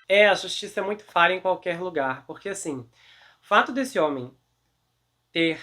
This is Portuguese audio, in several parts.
A justiça é muito falha em qualquer lugar, porque assim, o fato desse homem ter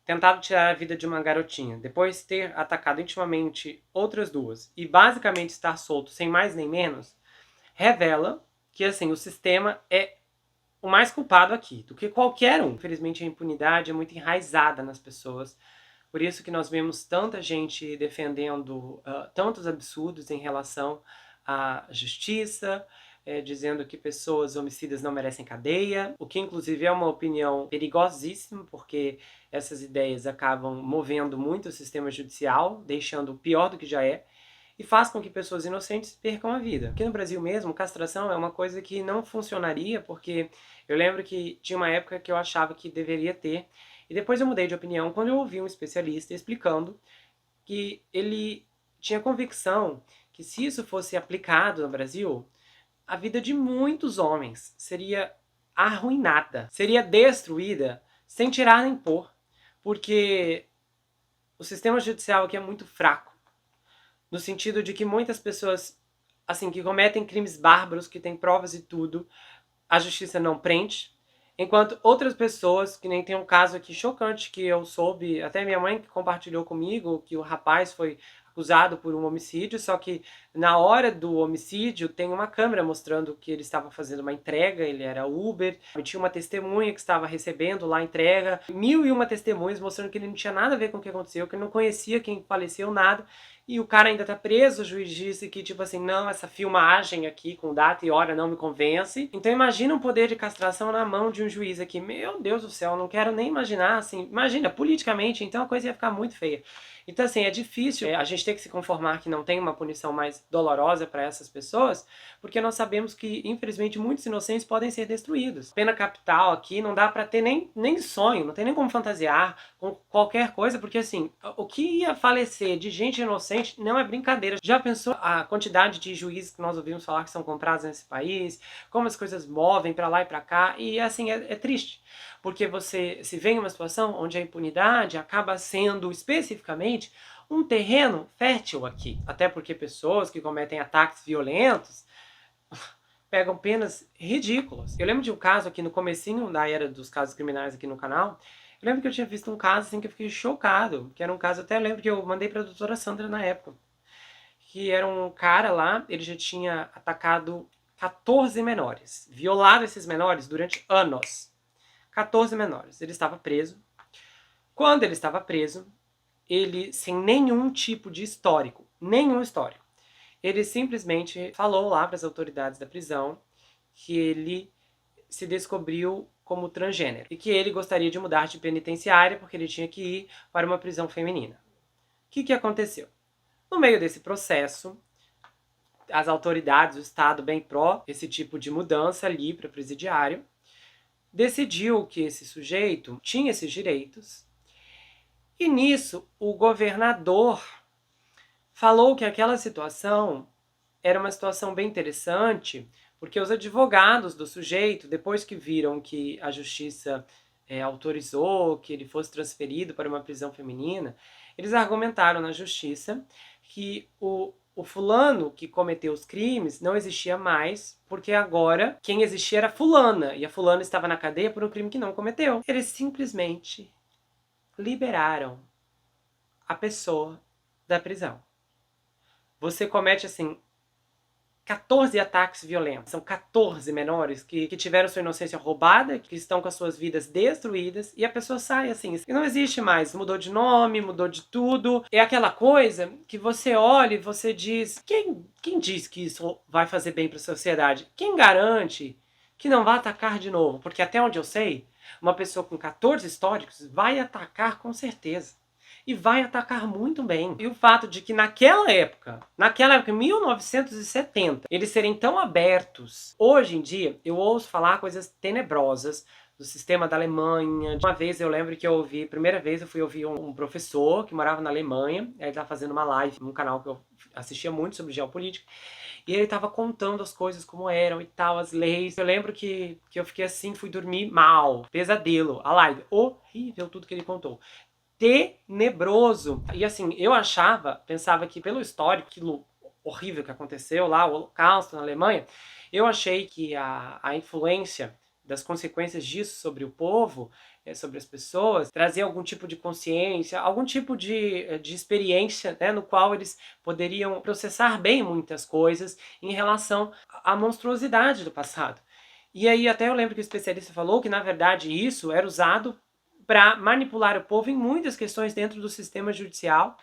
tentado tirar a vida de uma garotinha, depois ter atacado intimamente outras duas e basicamente estar solto sem mais nem menos, revela que assim, o sistema é o mais culpado aqui do que qualquer um. Infelizmente a impunidade é muito enraizada nas pessoas. Por isso que nós vemos tanta gente defendendo tantos absurdos em relação à justiça, dizendo que pessoas homicidas não merecem cadeia, o que inclusive é uma opinião perigosíssima, porque essas ideias acabam movendo muito o sistema judicial, deixando pior do que já é, e faz com que pessoas inocentes percam a vida. Aqui no Brasil mesmo, castração é uma coisa que não funcionaria, porque eu lembro que tinha uma época que eu achava que deveria ter, e depois eu mudei de opinião quando eu ouvi um especialista explicando que ele tinha convicção que se isso fosse aplicado no Brasil, a vida de muitos homens seria arruinada, seria destruída sem tirar nem pôr, porque o sistema judicial aqui é muito fraco, no sentido de que muitas pessoas, assim, que cometem crimes bárbaros, que têm provas e tudo, a justiça não prende, enquanto outras pessoas, que nem tem um caso aqui chocante que eu soube, até minha mãe que compartilhou comigo, que o rapaz foi acusado por um homicídio, só que na hora do homicídio tem uma câmera mostrando que ele estava fazendo uma entrega, ele era Uber, e tinha uma testemunha que estava recebendo lá a entrega, 1001 testemunhas mostrando que ele não tinha nada a ver com o que aconteceu, que ele não conhecia quem faleceu, nada, e o cara ainda tá preso. O juiz disse que, tipo assim, não, essa filmagem aqui com data e hora não me convence. Então imagina um poder de castração na mão de um juiz aqui. Meu Deus do céu, não quero nem imaginar, assim. Imagina, politicamente, então a coisa ia ficar muito feia. Então, assim, é difícil a gente ter que se conformar que não tem uma punição mais dolorosa para essas pessoas, porque nós sabemos que, infelizmente, muitos inocentes podem ser destruídos. Pena capital aqui não dá para ter nem sonho, não tem nem como fantasiar com qualquer coisa, porque, assim, o que ia falecer de gente inocente não é brincadeira. Já pensou a quantidade de juízes que nós ouvimos falar que são comprados nesse país, como as coisas movem para lá e para cá, e, assim, é triste. Porque você se vê em uma situação onde a impunidade acaba sendo especificamente um terreno fértil aqui. Até porque pessoas que cometem ataques violentos pegam penas ridículas. Eu lembro de um caso aqui no comecinho da era dos casos criminais aqui no canal. Eu lembro que eu tinha visto um caso assim que eu fiquei chocado. Que era um caso, até lembro que eu mandei pra doutora Sandra na época. Que era um cara lá, ele já tinha atacado 14 menores. Violado esses menores durante anos. 14 menores. Ele estava preso. Quando ele estava preso, ele, sem nenhum tipo de histórico, ele simplesmente falou lá para as autoridades da prisão que ele se descobriu como transgênero e que ele gostaria de mudar de penitenciária porque ele tinha que ir para uma prisão feminina. O que aconteceu? No meio desse processo, as autoridades, o Estado bem pró esse tipo de mudança ali para presidiário, decidiu que esse sujeito tinha esses direitos. E nisso, o governador falou que aquela situação era uma situação bem interessante, porque os advogados do sujeito, depois que viram que a justiça autorizou que ele fosse transferido para uma prisão feminina, eles argumentaram na justiça que o fulano que cometeu os crimes não existia mais, porque agora quem existia era fulana, e a fulana estava na cadeia por um crime que não cometeu. Eles simplesmente liberaram a pessoa da prisão. Você comete, assim, 14 ataques violentos. São 14 menores que tiveram sua inocência roubada, que estão com as suas vidas destruídas, e a pessoa sai assim. E não existe mais. Mudou de nome, mudou de tudo. É aquela coisa que você olha e você diz: quem diz que isso vai fazer bem para a sociedade? Quem garante que não vai atacar de novo? Porque até onde eu sei, uma pessoa com 14 históricos vai atacar com certeza. E vai atacar muito bem. E o fato de que naquela época, em 1970, eles serem tão abertos. Hoje em dia, eu ouço falar coisas tenebrosas do sistema da Alemanha. Uma vez eu lembro que eu ouvi, primeira vez eu fui ouvir um professor que morava na Alemanha, ele estava fazendo uma live num canal que eu assistia muito sobre geopolítica, e ele estava contando as coisas como eram e tal, as leis. Eu lembro que eu fiquei assim, fui dormir mal, pesadelo, a live, horrível tudo que ele contou. Tenebroso. E assim, eu pensava que pelo histórico, aquilo horrível que aconteceu lá, o Holocausto na Alemanha, eu achei que a influência das consequências disso sobre o povo, sobre as pessoas, trazer algum tipo de consciência, algum tipo de experiência, né, no qual eles poderiam processar bem muitas coisas em relação à monstruosidade do passado. E aí até eu lembro que o especialista falou que, na verdade, isso era usado para manipular o povo em muitas questões dentro do sistema judicial.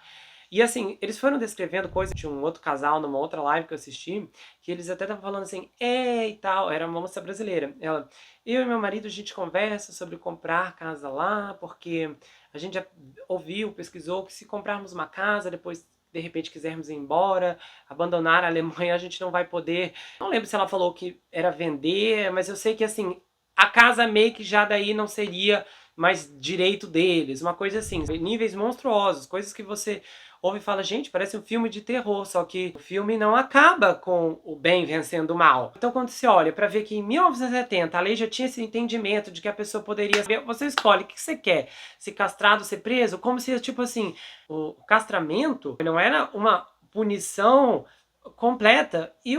E assim, eles foram descrevendo coisas de um outro casal numa outra live que eu assisti, que eles até estavam falando assim, e tal, era uma moça brasileira. Ela, eu e meu marido, a gente conversa sobre comprar casa lá, porque a gente já ouviu, pesquisou que se comprarmos uma casa, depois de repente quisermos ir embora, abandonar a Alemanha, a gente não vai poder. Não lembro se ela falou que era vender, mas eu sei que assim, a casa meio que já daí não seria mais direito deles, uma coisa assim, níveis monstruosos, coisas que você ouve e fala, gente, parece um filme de terror, só que o filme não acaba com o bem vencendo o mal. Então quando você olha para ver que em 1970 a lei já tinha esse entendimento de que a pessoa poderia... Você escolhe o que você quer, ser castrado, ser preso, como se, tipo assim, o castramento não era uma punição completa e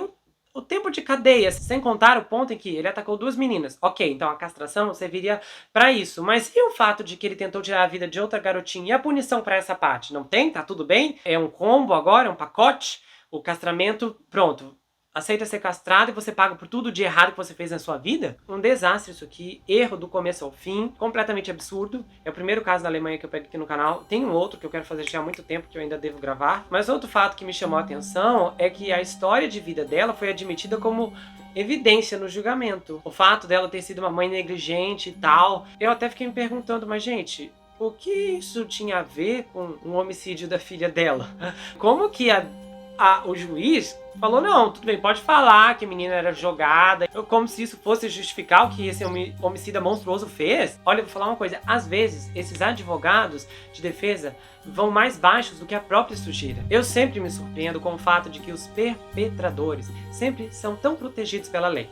o tempo de cadeia, sem contar o ponto em que ele atacou 2 meninas. Ok, então a castração serviria para isso. Mas e o fato de que ele tentou tirar a vida de outra garotinha? E a punição para essa parte? Não tem? Tá tudo bem? É um combo agora? É um pacote? O castramento, pronto. Aceita ser castrado e você paga por tudo de errado que você fez na sua vida? Um desastre isso aqui, erro do começo ao fim, completamente absurdo. É o primeiro caso da Alemanha que eu pego aqui no canal. Tem um outro que eu quero fazer já há muito tempo, que eu ainda devo gravar. Mas outro fato que me chamou a atenção é que a história de vida dela foi admitida como evidência no julgamento. O fato dela ter sido uma mãe negligente e tal. Eu até fiquei me perguntando, mas gente, o que isso tinha a ver com um homicídio da filha dela? Como que o juiz falou, não, tudo bem, pode falar que a menina era jogada, como se isso fosse justificar o que esse homicida monstruoso fez. Olha, eu vou falar uma coisa, às vezes, esses advogados de defesa vão mais baixos do que a própria sujeira. Eu sempre me surpreendo com o fato de que os perpetradores sempre são tão protegidos pela lei.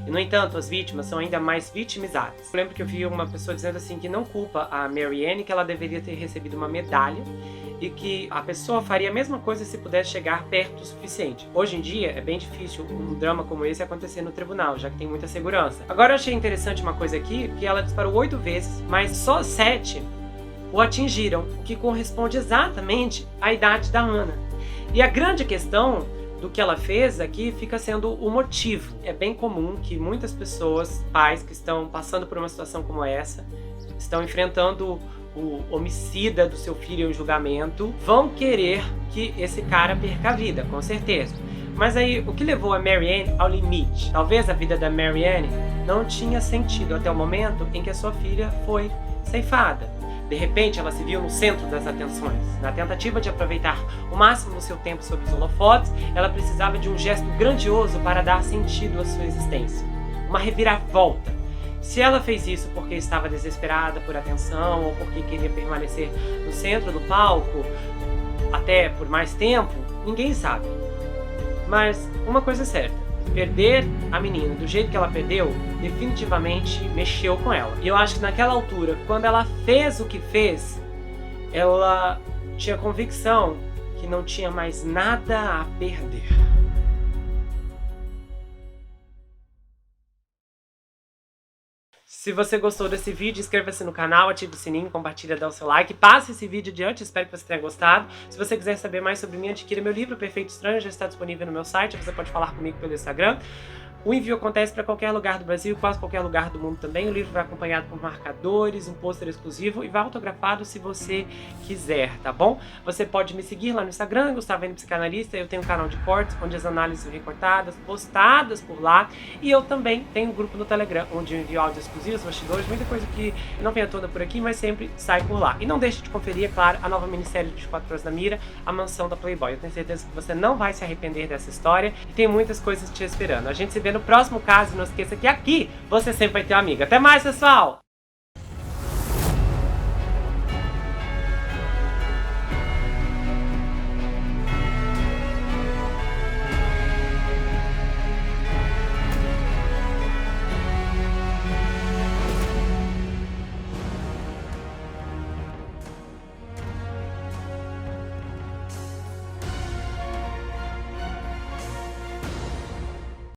E, no entanto, as vítimas são ainda mais vitimizadas. Eu lembro que eu vi uma pessoa dizendo assim que não culpa a Marianne, que ela deveria ter recebido uma medalha, e que a pessoa faria a mesma coisa se pudesse chegar perto o suficiente. Hoje em dia é bem difícil um drama como esse acontecer no tribunal, já que tem muita segurança. Agora eu achei interessante uma coisa aqui, que ela disparou 8 vezes, mas só 7 o atingiram, o que corresponde exatamente à idade da Ana. E a grande questão do que ela fez aqui fica sendo o motivo. É bem comum que muitas pessoas, pais que estão passando por uma situação como essa, estão enfrentando o homicida do seu filho em um julgamento, vão querer que esse cara perca a vida, com certeza. Mas aí, o que levou a Marianne ao limite? Talvez a vida da Marianne não tinha sentido até o momento em que a sua filha foi ceifada. De repente, ela se viu no centro das atenções. Na tentativa de aproveitar o máximo do seu tempo sob os holofotes, ela precisava de um gesto grandioso para dar sentido à sua existência. Uma reviravolta. Se ela fez isso porque estava desesperada por atenção ou porque queria permanecer no centro do palco até por mais tempo, ninguém sabe. Mas uma coisa é certa, perder a menina do jeito que ela perdeu definitivamente mexeu com ela. E eu acho que naquela altura, quando ela fez o que fez, ela tinha convicção que não tinha mais nada a perder. Se você gostou desse vídeo, inscreva-se no canal, ative o sininho, compartilha, dá o seu like, passe esse vídeo adiante, espero que você tenha gostado. Se você quiser saber mais sobre mim, adquira meu livro Perfeito Estranho, já está disponível no meu site, você pode falar comigo pelo Instagram. O envio acontece para qualquer lugar do Brasil, quase qualquer lugar do mundo também. O livro vai acompanhado por marcadores, um pôster exclusivo e vai autografado se você quiser, tá bom? Você pode me seguir lá no Instagram, Gustavo N Psicanalista. Eu tenho um canal de cortes, onde as análises são recortadas, postadas por lá. E eu também tenho um grupo no Telegram, onde eu envio áudios exclusivos, bastidores, muita coisa que não vem à tona por aqui, mas sempre sai por lá. E não deixe de conferir, é claro, a nova minissérie de 24 Horas da Mira, A Mansão da Playboy. Eu tenho certeza que você não vai se arrepender dessa história e tem muitas coisas te esperando. A gente se vê no próximo caso, não esqueça que aqui você sempre vai ter uma amiga. Até mais, pessoal!